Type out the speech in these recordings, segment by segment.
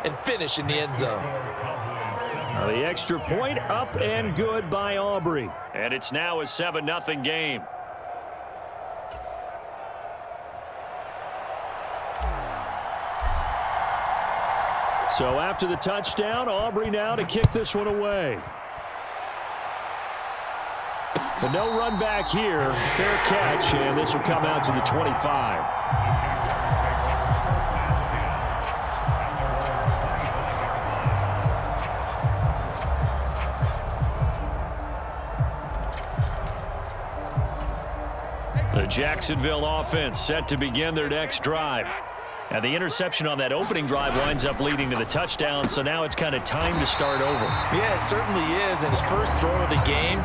and finish in the end zone. The extra point up and good by Aubrey. And it's now a 7-0 game. So after the touchdown, Aubrey now to kick this one away. But no run back here. Fair catch, and this will come out to the 25. The Jacksonville offense set to begin their next drive. And the interception on that opening drive winds up leading to the touchdown, so now it's kind of time to start over. Yeah, it certainly is, and his first throw of the game.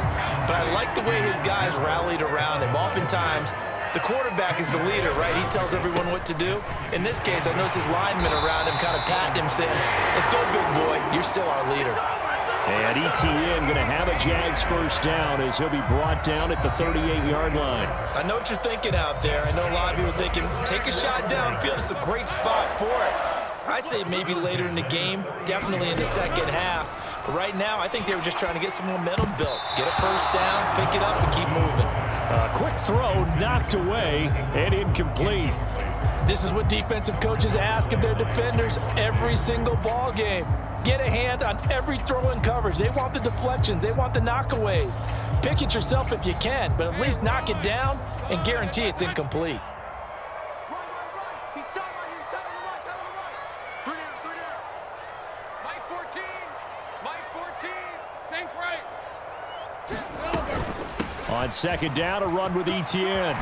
But I like the way his guys rallied around him. Oftentimes, the quarterback is the leader, right? He tells everyone what to do. In this case, I noticed his linemen around him kind of patting him, saying, let's go, big boy. You're still our leader. And ETN going to have a Jags first down as he'll be brought down at the 38-yard line. I know what you're thinking out there. I know a lot of people are thinking, take a shot downfield. It's a great spot for it. I'd say maybe later in the game, definitely in the second half. But right now, I think they were just trying to get some momentum built. Get a first down, pick it up, and keep moving. A quick throw knocked away and incomplete. This is what defensive coaches ask of their defenders every single ball game. Get a hand on every throw in coverage. They want the deflections. They want the knockaways. Pick it yourself if you can, but at least knock it down and guarantee it's incomplete. On second down, a run with ETN.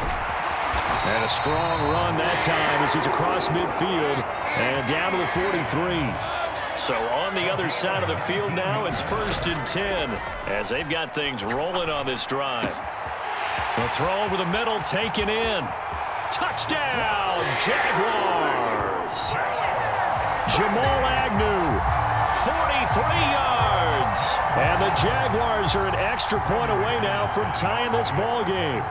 And a strong run that time as he's across midfield and down to the 43. So on the other side of the field now, it's 1st and 10 as they've got things rolling on this drive. The throw over the middle taken in. Touchdown, Jaguars. Jamal Agnew, 43 yards. And the Jaguars are an extra point away now from tying this ball game.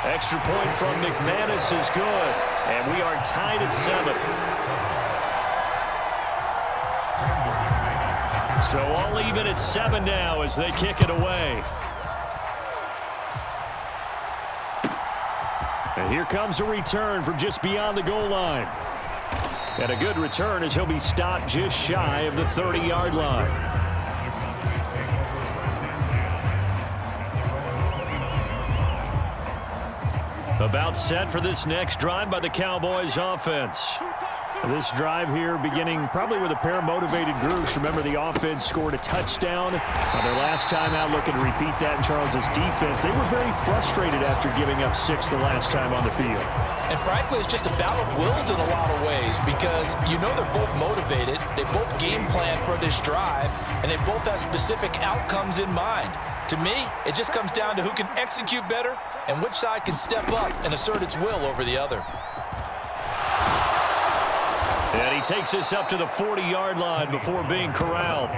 Extra point from McManus is good, and we are tied at 7. So all even at 7 now as they kick it away. And here comes a return from just beyond the goal line. And a good return as he'll be stopped just shy of the 30-yard line. About set for this next drive by the Cowboys offense. This drive here beginning probably with a pair of motivated groups. Remember, the offense scored a touchdown their last time out, looking to repeat that in Charles's defense. They were very frustrated after giving up 6 the last time on the field. And frankly, it's just a battle of wills in a lot of ways because you know they're both motivated. They both game plan for this drive, and they both have specific outcomes in mind. To me, it just comes down to who can execute better and which side can step up and assert its will over the other. And he takes us up to the 40-yard line before being corralled.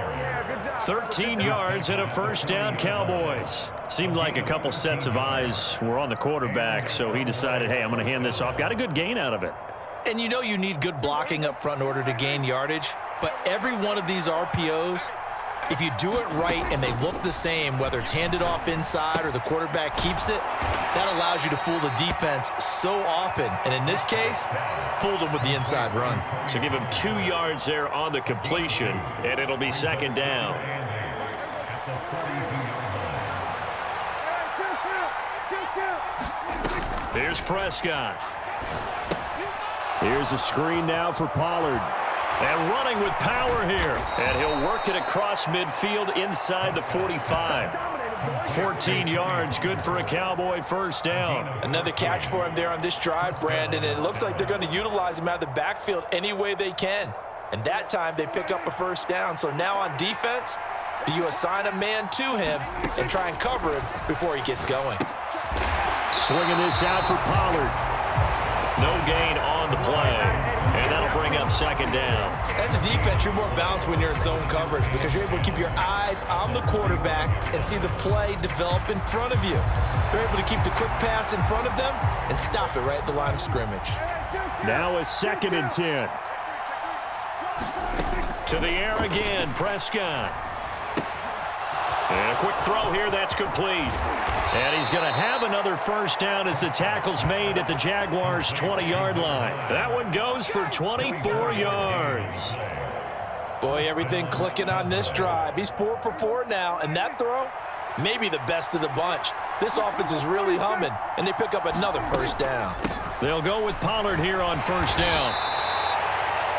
13 yards and a first down, Cowboys. Seemed like a couple sets of eyes were on the quarterback, so he decided, hey, I'm going to hand this off. Got a good gain out of it. And you know you need good blocking up front in order to gain yardage, but every one of these RPOs, if you do it right and they look the same, whether it's handed off inside or the quarterback keeps it, that allows you to fool the defense so often. And in this case, fooled them with the inside run. So give him 2 yards there on the completion, and it'll be second down. Here's Prescott. Here's a screen now for Pollard. And running with power here. And he'll work it across midfield inside the 45. 14 yards, good for a Cowboy first down. Another catch for him there on this drive, Brandon. And it looks like they're going to utilize him out of the backfield any way they can. And that time they pick up a first down. So now on defense, do you assign a man to him and try and cover him before he gets going? Swinging this out for Pollard. No gain on the play. And that'll bring up second down. As a defense, you're more balanced when you're in zone coverage because you're able to keep your eyes on the quarterback and see the play develop in front of you. You're able to keep the quick pass in front of them and stop it right at the line of scrimmage. Now a 2nd and 10. To the air again, Prescott. And a quick throw here, that's complete. And he's going to have another first down as the tackle's made at the Jaguars' 20-yard line. That one goes for 24 yards. Boy, everything clicking on this drive. He's 4 for 4 now, and that throw, maybe the best of the bunch. This offense is really humming, and they pick up another first down. They'll go with Pollard here on first down.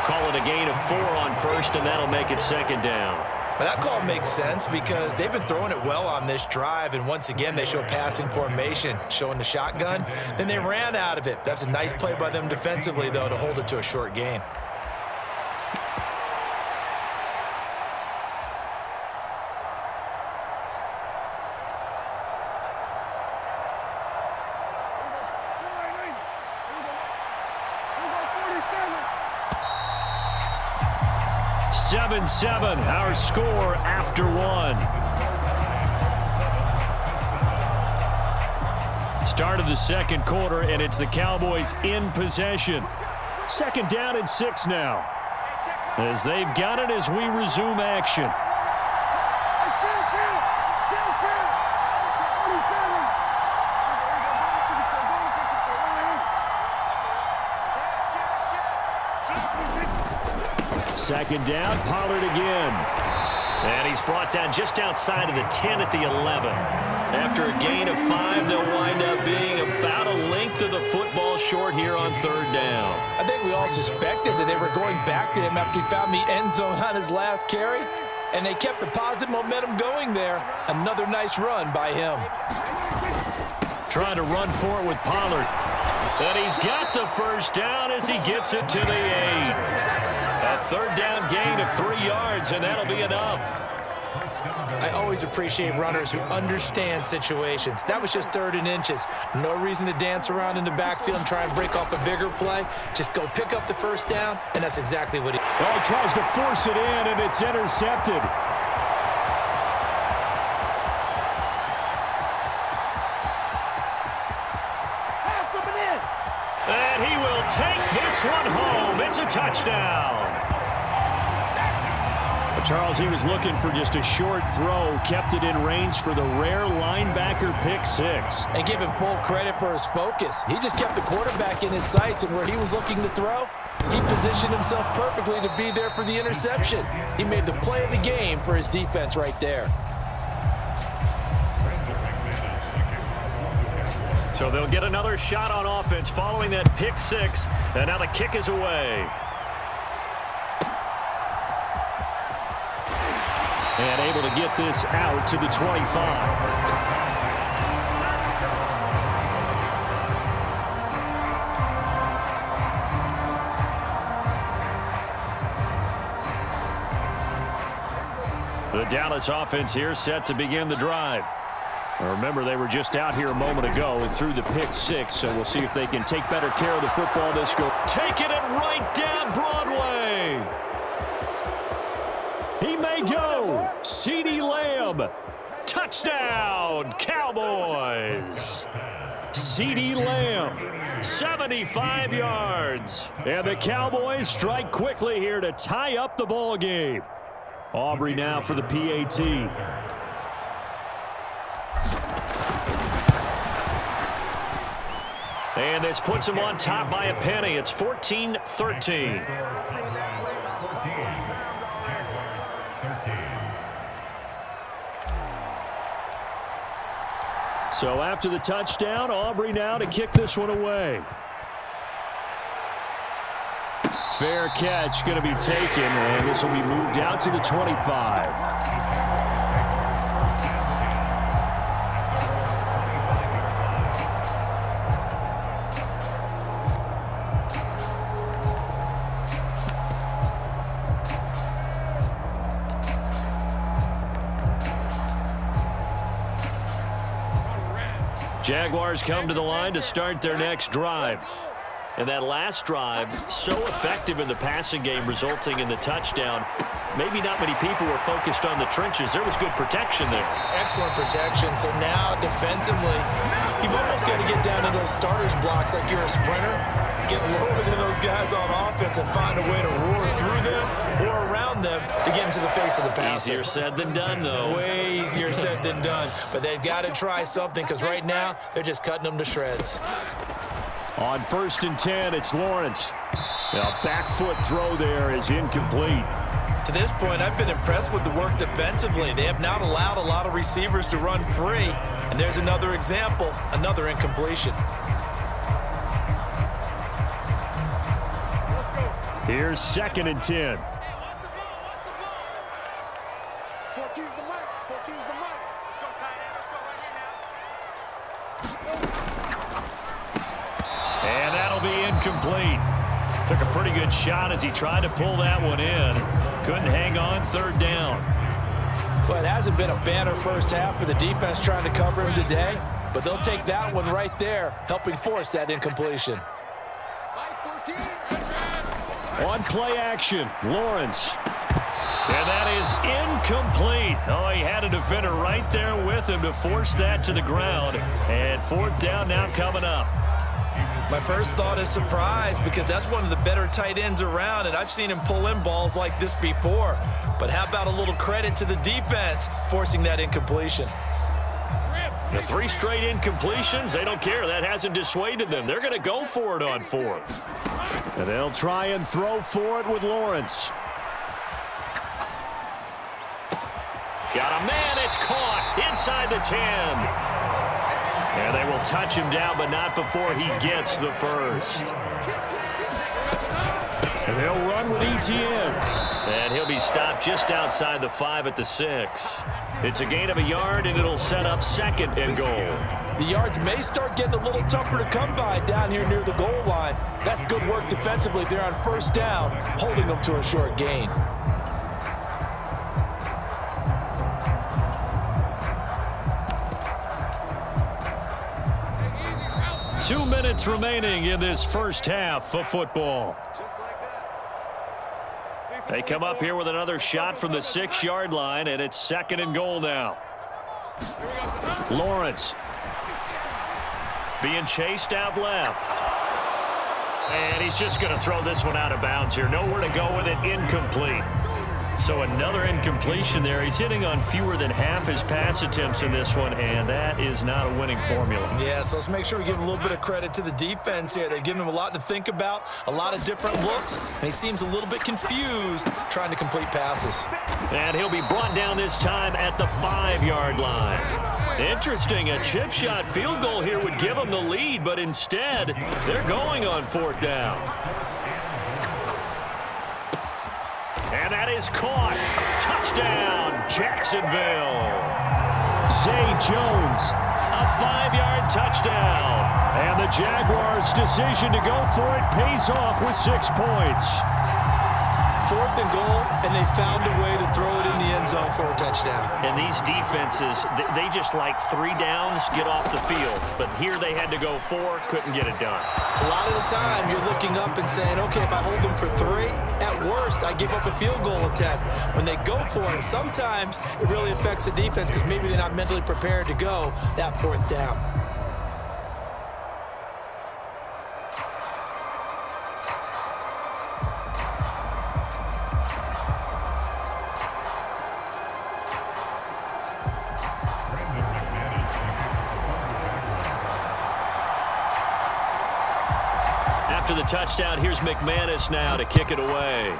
Call it a gain of 4 on first, and that'll make it 2nd down. But that call makes sense because they've been throwing it well on this drive, and once again, they show passing formation, showing the shotgun. Then they ran out of it. That's a nice play by them defensively, though, to hold it to a short gain. Seven, our score after 1. Start of the second quarter, and it's the Cowboys in possession. 2nd down and 6 now, as they've got it as we resume action. Second down, Pollard again. And he's brought down just outside of the 10 at the 11. After a gain of 5, they'll wind up being about a length of the football short here on 3rd down. I think we all suspected that they were going back to him after he found the end zone on his last carry, and they kept the positive momentum going there. Another nice run by him. Trying to run for it with Pollard. And he's got the first down as he gets it to the 8. A 3rd down gain of 3 yards, and that'll be enough. I always appreciate runners who understand situations. That was just 3rd and inches. No reason to dance around in the backfield and try and break off a bigger play. Just go pick up the first down, and that's exactly what he... Well, he tries to force it in, and it's intercepted. And he will take this one home. It's a touchdown. Charles, he was looking for just a short throw, kept it in range for the rare linebacker pick 6. And give him full credit for his focus. He just kept the quarterback in his sights, and where he was looking to throw, he positioned himself perfectly to be there for the interception. He made the play of the game for his defense right there. So they'll get another shot on offense following that pick 6, and now the kick is away. And able to get this out to the 25. The Dallas offense here set to begin the drive. Remember, they were just out here a moment ago and threw the pick 6, so we'll see if they can take better care of the football this go. Taking it right down Broadway. He may go. CeeDee Lamb. Touchdown, Cowboys. CeeDee Lamb, 75 yards. And the Cowboys strike quickly here to tie up the ball game. Aubrey now for the PAT. And this puts him on top by a penny. It's 14-13. So after the touchdown, Aubrey now to kick this one away. Fair catch going to be taken, and this will be moved out to the 25. Jaguars come to the line to start their next drive. And that last drive, so effective in the passing game, resulting in the touchdown. Maybe not many people were focused on the trenches. There was good protection there. Excellent protection. So now defensively, you've almost got to get down into those starters blocks like you're a sprinter. get lower than those guys on offense and find a way to roar through them or around them to get into the face of the passer. Easier said than done, though. Way easier said than done. But they've got to try something because right now they're just cutting them to shreds. On 1st and 10, it's Lawrence. A back foot throw there is incomplete. To this point, I've been impressed with the work defensively. They have not allowed a lot of receivers to run free. And there's another example, another incompletion. Here's 2nd and 10. 14's the mic. 14's the mic. Let's go, tight end. Let's go right here now. And that'll be incomplete. Took a pretty good shot as he tried to pull that one in. Couldn't hang on 3rd down. Well, it hasn't been a banner first half for the defense trying to cover him today, but they'll take that one right there, helping force that incompletion. On play action, Lawrence. And that is incomplete. Oh, he had a defender right there with him to force that to the ground. And 4th down now coming up. My first thought is surprise because that's one of the better tight ends around, and I've seen him pull in balls like this before. But how about a little credit to the defense forcing that incompletion? The 3 straight incompletions, they don't care. That hasn't dissuaded them. They're going to go for it on 4th. And they'll try and throw for it with Lawrence. Got a man, it's caught inside the 10. And they will touch him down, but not before he gets the first. And they'll run with Etienne. And he'll be stopped just outside the 5 at the 6. It's a gain of a yard, and it'll set up 2nd and goal. The yards may start getting a little tougher to come by down here near the goal line. That's good work defensively there on 1st down, holding them to a short gain. Two minutes remaining in this first half of football. They come up here with another shot from the 6-yard line, and it's 2nd and goal now. Lawrence being chased out left. And he's just going to throw this one out of bounds here. Nowhere to go with it. Incomplete. So another incompletion there. He's hitting on fewer than half his pass attempts in this one, and that is not a winning formula. Yeah, so let's make sure we give a little bit of credit to the defense here. They've given him a lot to think about, a lot of different looks, and he seems a little bit confused trying to complete passes. And he'll be brought down this time at the 5-yard line. Interesting, a chip shot field goal here would give them the lead, but instead, they're going on 4th down. And that is caught. Touchdown, Jacksonville. Zay Jones, a 5-yard touchdown. And the Jaguars' decision to go for it pays off with 6 points. 4th and goal, and they found a way to throw it in the end zone for a touchdown. And these defenses, they just like 3 downs, get off the field. But here they had to go 4, couldn't get it done. A lot of the time, you're looking up and saying, okay, if I hold them for 3, at worst, I give up a field goal attempt. When they go for it, sometimes it really affects the defense because maybe they're not mentally prepared to go that 4th down. After the touchdown, here's McManus now to kick it away.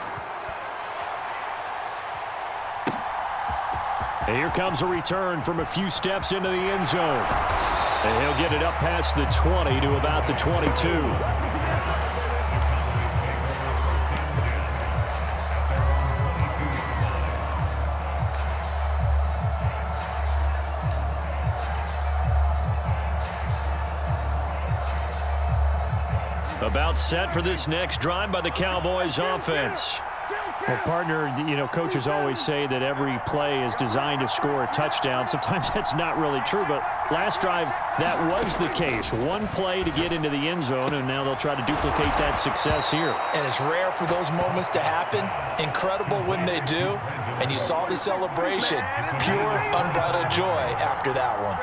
And here comes a return from a few steps into the end zone. And he'll get it up past the 20 to about the 22. About set for this next drive by the Cowboys offense. Well, partner, you know, coaches always say that every play is designed to score a touchdown. Sometimes that's not really true, but last drive, that was the case. One play to get into the end zone, and now they'll try to duplicate that success here. And it's rare for those moments to happen. Incredible when they do. And you saw the celebration. Pure, unbridled joy after that one.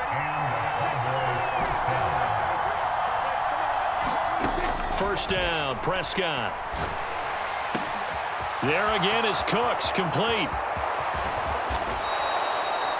first down. Prescott. There again is Cooks, complete.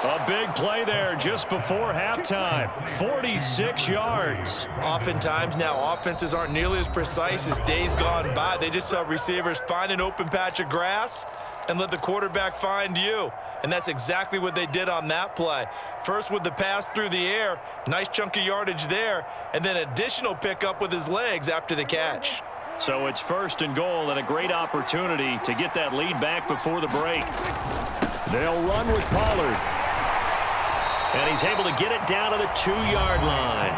A big play there just before halftime. 46 yards. Oftentimes now offenses aren't nearly as precise as days gone by. They just have receivers find an open patch of grass and let the quarterback find you. And that's exactly what they did on that play. First with the pass through the air, nice chunk of yardage there, and then additional pickup with his legs after the catch. So it's first and goal and a great opportunity to get that lead back before the break. They'll run with Pollard. And he's able to get it down to the 2-yard line.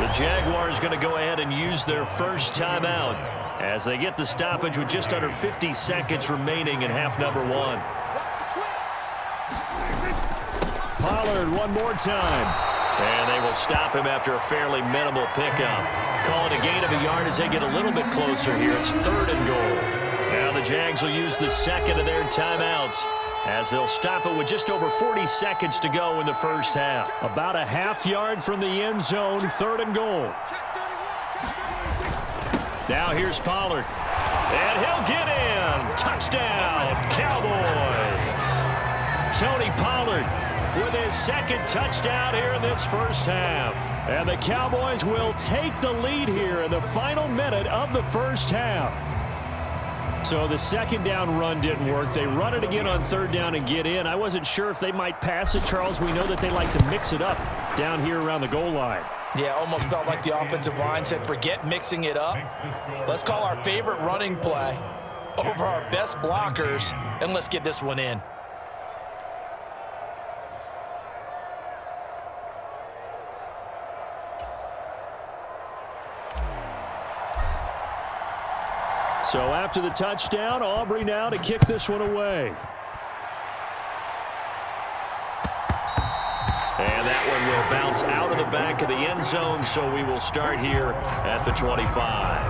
The Jaguars going to go ahead and use their first timeout as they get the stoppage with just under 50 seconds remaining in half number 1. Pollard one more time. And they will stop him after a fairly minimal pickup. Call it a gain of a yard as they get a little bit closer here. It's third and goal. Now the Jags will use the second of their timeouts as they'll stop it with just over 40 seconds to go in the first half. About a half yard from the end zone, third and goal. Now here's Pollard. And he'll get in. Touchdown, Cowboys. Tony Pollard with his second touchdown here in this first half. And the Cowboys will take the lead here in the final minute of the first half. So the second down run didn't work. They run it again on third down and get in. I wasn't sure if they might pass it, Charles. We know that they like to mix it up down here around the goal line. Yeah, almost felt like the offensive line said, forget mixing it up. Let's call our favorite running play over our best blockers, and let's get this one in. So after the touchdown, Aubrey now to kick this one away. And that one will bounce out of the back of the end zone, so we will start here at the 25.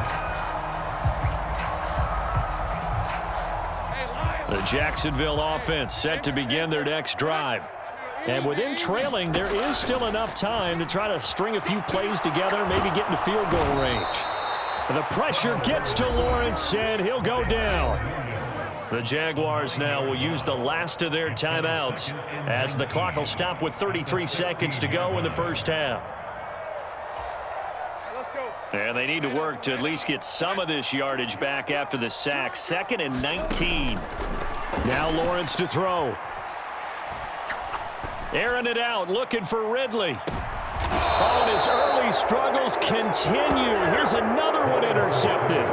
The Jacksonville offense set to begin their next drive. And with them trailing, there is still enough time to try to string a few plays together, maybe get into field goal range. The pressure gets to Lawrence, and he'll go down. The Jaguars now will use the last of their timeouts as the clock will stop with 33 seconds to go in the first half. And they need to work to at least get some of this yardage back after the sack. 2nd and 19. Now Lawrence to throw. Airing it out, looking for Ridley. Oh, and his early struggles continue. Here's another one intercepted.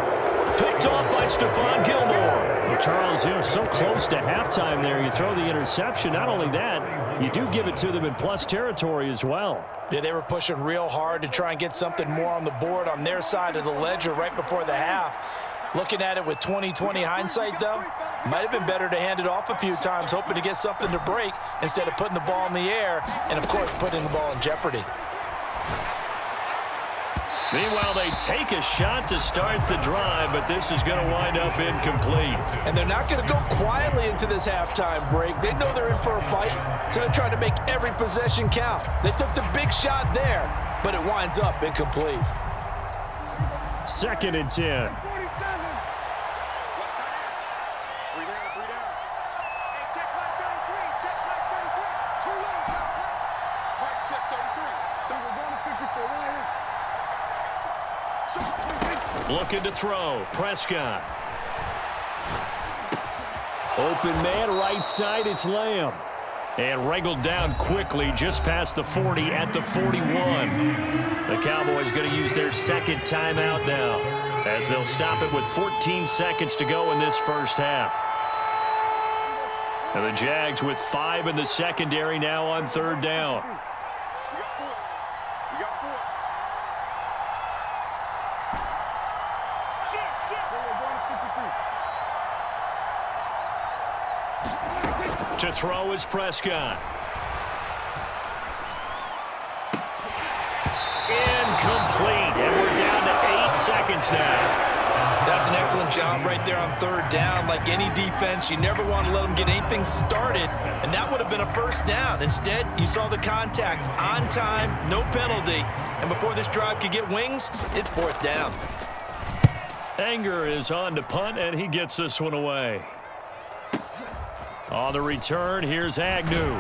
Picked off by Stephon Gilmore. Well, Charles, you're so close to halftime there. You throw the interception. Not only that, you do give it to them in plus territory as well. Yeah, they were pushing real hard to try and get something more on the board on their side of the ledger right before the half. Looking at it with 20/20 hindsight, though, might have been better to hand it off a few times, hoping to get something to break instead of putting the ball in the air and, of course, putting the ball in jeopardy. Meanwhile, they take a shot to start the drive, but this is going to wind up incomplete. And they're not going to go quietly into this halftime break. They know they're in for a fight, so they're trying to make every possession count. They took the big shot there, but it winds up incomplete. 2nd and 10. Looking to throw. Prescott. Open man, right side, it's Lamb. And wrangled down quickly just past the 40 at the 41. The Cowboys going to use their second timeout now as they'll stop it with 14 seconds to go in this first half. And the Jags with 5 in the secondary now on third down. To throw is Prescott. Incomplete. And we're down to 8 seconds now. That's an excellent job right there on third down. Like any defense, you never want to let them get anything started, and that would have been a first down. Instead, you saw the contact on time, no penalty, and before this drive could get wings, it's fourth down. Anger is on to punt, and he gets this one away. On the return, here's Agnew.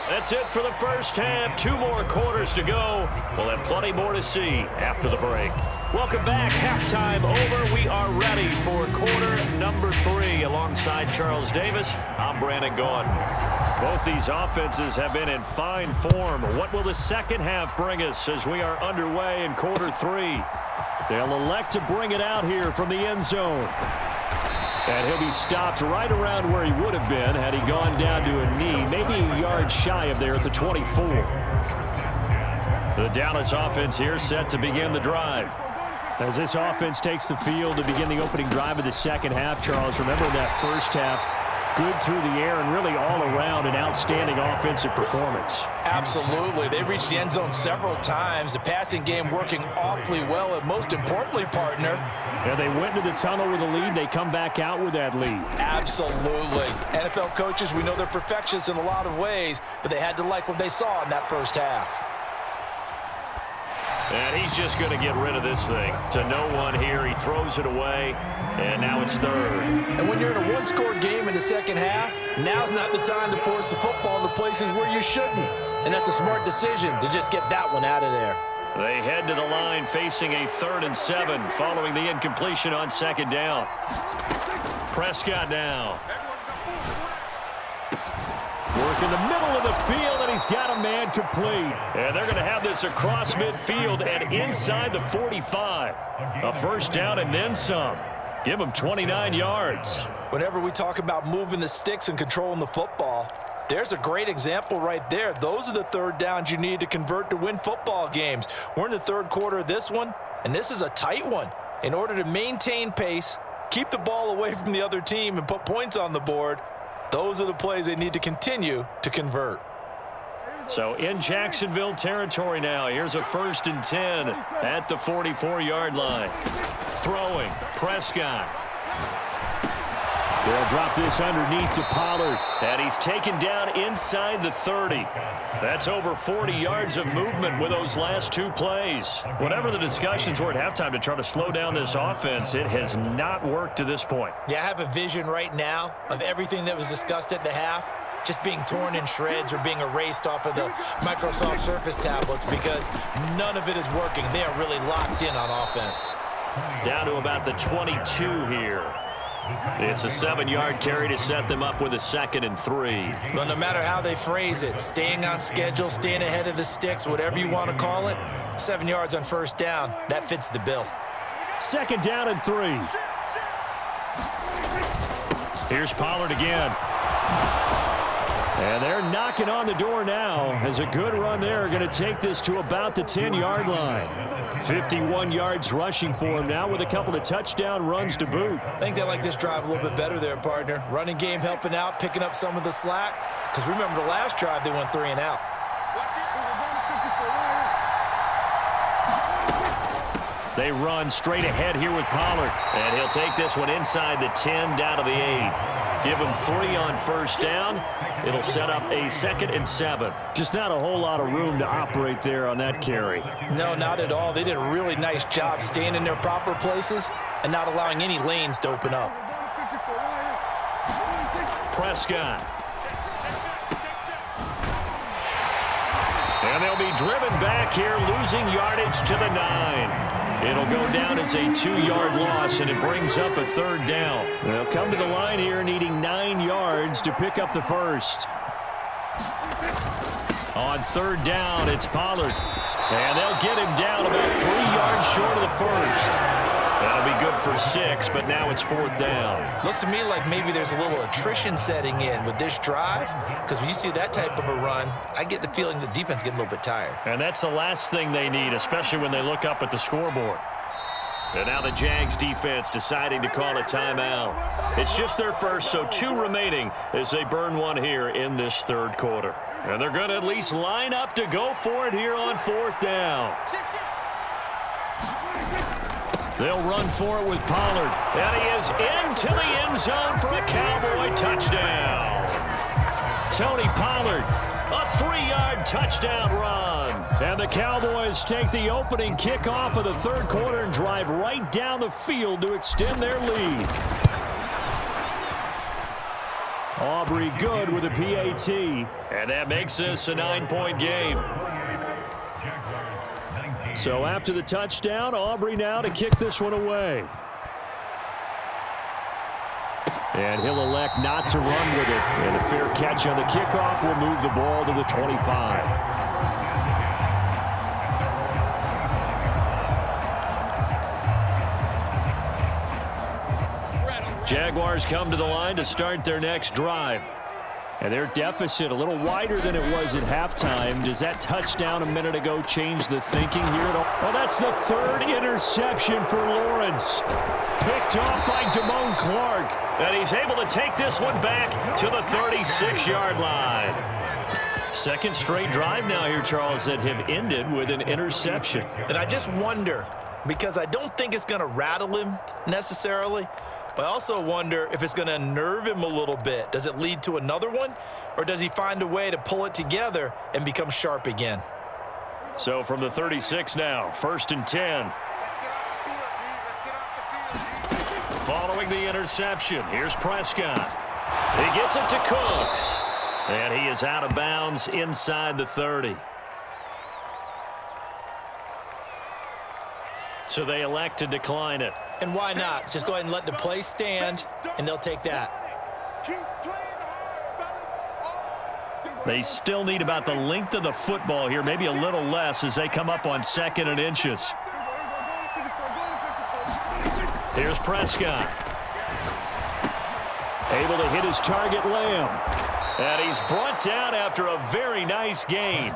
That's it for the first half. 2 more quarters to go. We'll have plenty more to see after the break. Welcome back. Halftime over. We are ready for quarter number 3. Alongside Charles Davis, I'm Brandon Gaudin. Both these offenses have been in fine form. What will the second half bring us as we are underway in quarter 3? They'll elect to bring it out here from the end zone. And he'll be stopped right around where he would have been had he gone down to a knee, maybe a yard shy of there at the 24. The Dallas offense here set to begin the drive. As this offense takes the field to begin the opening drive of the second half, Charles, remember that first half, good through the air and really all around an outstanding offensive performance. Absolutely. They reached the end zone several times. The passing game working awfully well, and most importantly, partner. Yeah, they went to the tunnel with a lead. They come back out with that lead. Absolutely. NFL coaches, we know they're perfectionists in a lot of ways, but they had to like what they saw in that first half. And he's just going to get rid of this thing. To no one here. He throws it away, and now it's third. And when you're in a one-score game in the second half, now's not the time to force the football into places where you shouldn't. And that's a smart decision to just get that one out of there. They head to the line facing a 3rd and 7 following the incompletion on second down. Prescott now. Work in the middle of the field, and he's got a man complete. And they're going to have this across midfield and inside the 45. A first down and then some. Give him 29 yards. Whenever we talk about moving the sticks and controlling the football, there's a great example right there. Those are the third downs you need to convert to win football games. We're in the third quarter of this one, and this is a tight one. In order to maintain pace, keep the ball away from the other team, and put points on the board, those are the plays they need to continue to convert. So in Jacksonville territory now. Here's a 1st and 10 at the 44-yard line. Throwing, Prescott. They'll drop this underneath to Pollard. And he's taken down inside the 30. That's over 40 yards of movement with those last 2 plays. Whatever the discussions were at halftime to try to slow down this offense, it has not worked to this point. Yeah, I have a vision right now of everything that was discussed at the half just being torn in shreds or being erased off of the Microsoft Surface tablets because none of it is working. They are really locked in on offense. Down to about the 22 here. It's a 7-yard carry to set them up with a 2nd and 3. Well, no matter how they phrase it, staying on schedule, staying ahead of the sticks, whatever you want to call it, 7 yards on first down, that fits the bill. 2nd down and 3. Here's Pollard again. And they're knocking on the door now as a good run there. Going to take this to about the 10-yard line. 51 yards rushing for him now with a couple of touchdown runs to boot. I think they like this drive a little bit better there, partner. Running game helping out, picking up some of the slack. Because remember the last drive, they went 3 and out. They run straight ahead here with Pollard. And he'll take this one inside the 10 down to the 8. Give him 3 on first down. It'll set up a 2nd and 7. Just not a whole lot of room to operate there on that carry. No, not at all. They did a really nice job staying in their proper places and not allowing any lanes to open up. Prescott. And they'll be driven back here, losing yardage to the 9. It'll go down as a 2-yard loss, and it brings up a 3rd down. They'll come to the line here needing 9 yards to pick up the first. On 3rd down, it's Pollard. And they'll get him down about 3 yards short of the first. That'll be good for 6, but now it's 4th down. Looks to me like maybe there's a little attrition setting in with this drive, because when you see that type of a run, I get the feeling the defense getting a little bit tired. And that's the last thing they need, especially when they look up at the scoreboard. And now the Jags defense deciding to call a timeout. It's just their first, so 2 remaining as they burn 1 here in this 3rd quarter. And they're going to at least line up to go for it here on 4th down. They'll run for it with Pollard. And he is into the end zone for a Cowboy touchdown. Tony Pollard, a 3-yard touchdown run. And the Cowboys take the opening kickoff of the third quarter and drive right down the field to extend their lead. Aubrey good with a PAT. And that makes this a 9-point game. So after the touchdown, Aubrey now to kick this one away. And he'll elect not to run with it. And a fair catch on the kickoff will move the ball to the 25. Jaguars come to the line to start their next drive. And their deficit a little wider than it was at halftime. Does that touchdown a minute ago change the thinking here at all? Well, that's the third interception for Lawrence. Picked off by Damone Clark. And he's able to take this one back to the 36-yard line. Second straight drive now here, Charles, that have ended with an interception. And I just wonder, because I don't think it's going to rattle him necessarily, but I also wonder if it's going to unnerve him a little bit. Does it lead to another one, or does he find a way to pull it together and become sharp again? So from the 36 now, 1st and 10. Following the interception, here's Prescott. He gets it to Cooks. And he is out of bounds inside the 30. So they elect to decline it. And why not? Just go ahead and let the play stand, and they'll take that. They still need about the length of the football here, maybe a little less as they come up on 2nd and inches. Here's Prescott. Able to hit his target, Lamb. And he's brought down after a very nice gain.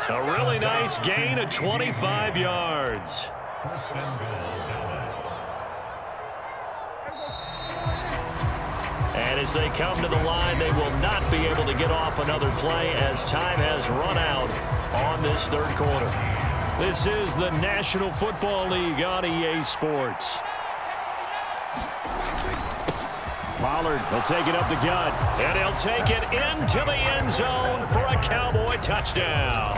A really nice gain of 25 yards. And as they come to the line, they will not be able to get off another play as time has run out on this third quarter. This is the National Football League on EA Sports. Pollard will take it up the gut. And he'll take it into the end zone for a Cowboy touchdown.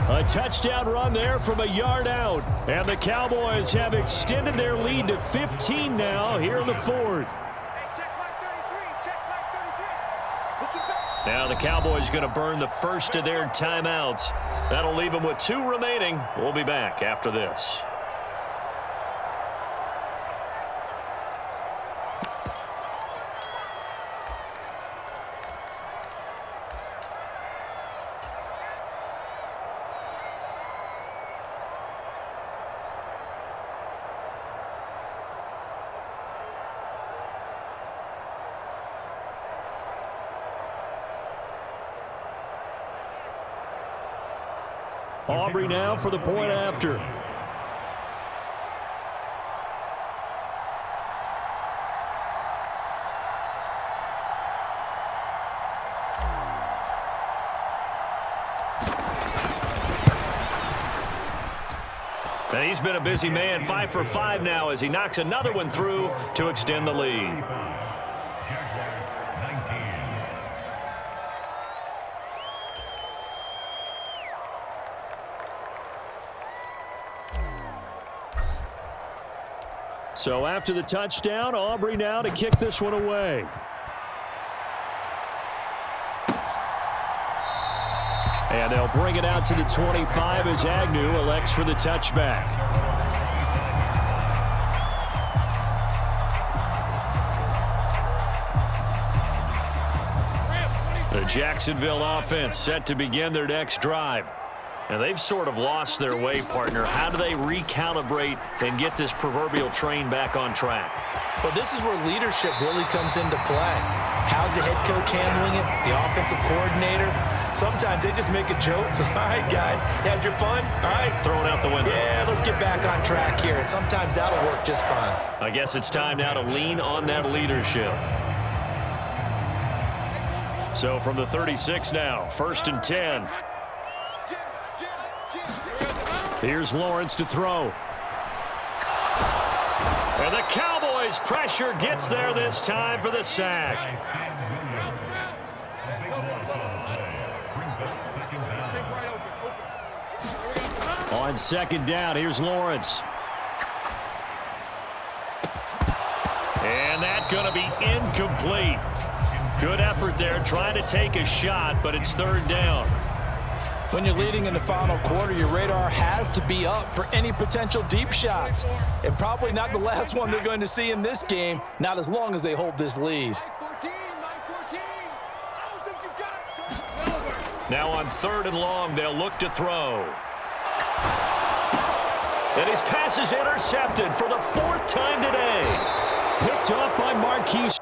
A touchdown run there from a yard out. And the Cowboys have extended their lead to 15 now here in the fourth. Now the Cowboys going to burn the first of their timeouts. That'll leave them with 2 remaining. We'll be back after this. Aubrey now for the point after. And he's been a busy man, 5 for 5 now as he knocks another one through to extend the lead. So after the touchdown, Aubrey now to kick this one away. And they'll bring it out to the 25 as Agnew elects for the touchback. The Jacksonville offense set to begin their next drive. And they've sort of lost their way, partner. How do they recalibrate and get this proverbial train back on track? Well, this is where leadership really comes into play. How's the head coach handling it? The offensive coordinator? Sometimes they just make a joke. All right, guys, had your fun? All right. Throw it out the window. Yeah, let's get back on track here. And sometimes that'll work just fine. I guess it's time now to lean on that leadership. So from the 36 now, 1st and 10. Here's Lawrence to throw. And the Cowboys' pressure gets there this time for the sack. On second down, here's Lawrence. And that's going to be incomplete. Good effort there trying to take a shot, but it's third down. When you're leading in the final quarter, your radar has to be up for any potential deep shots. And probably not the last one they're going to see in this game, not as long as they hold this lead. Now on third and long, they'll look to throw. And his pass is intercepted for the fourth time today. Picked off by Marquise.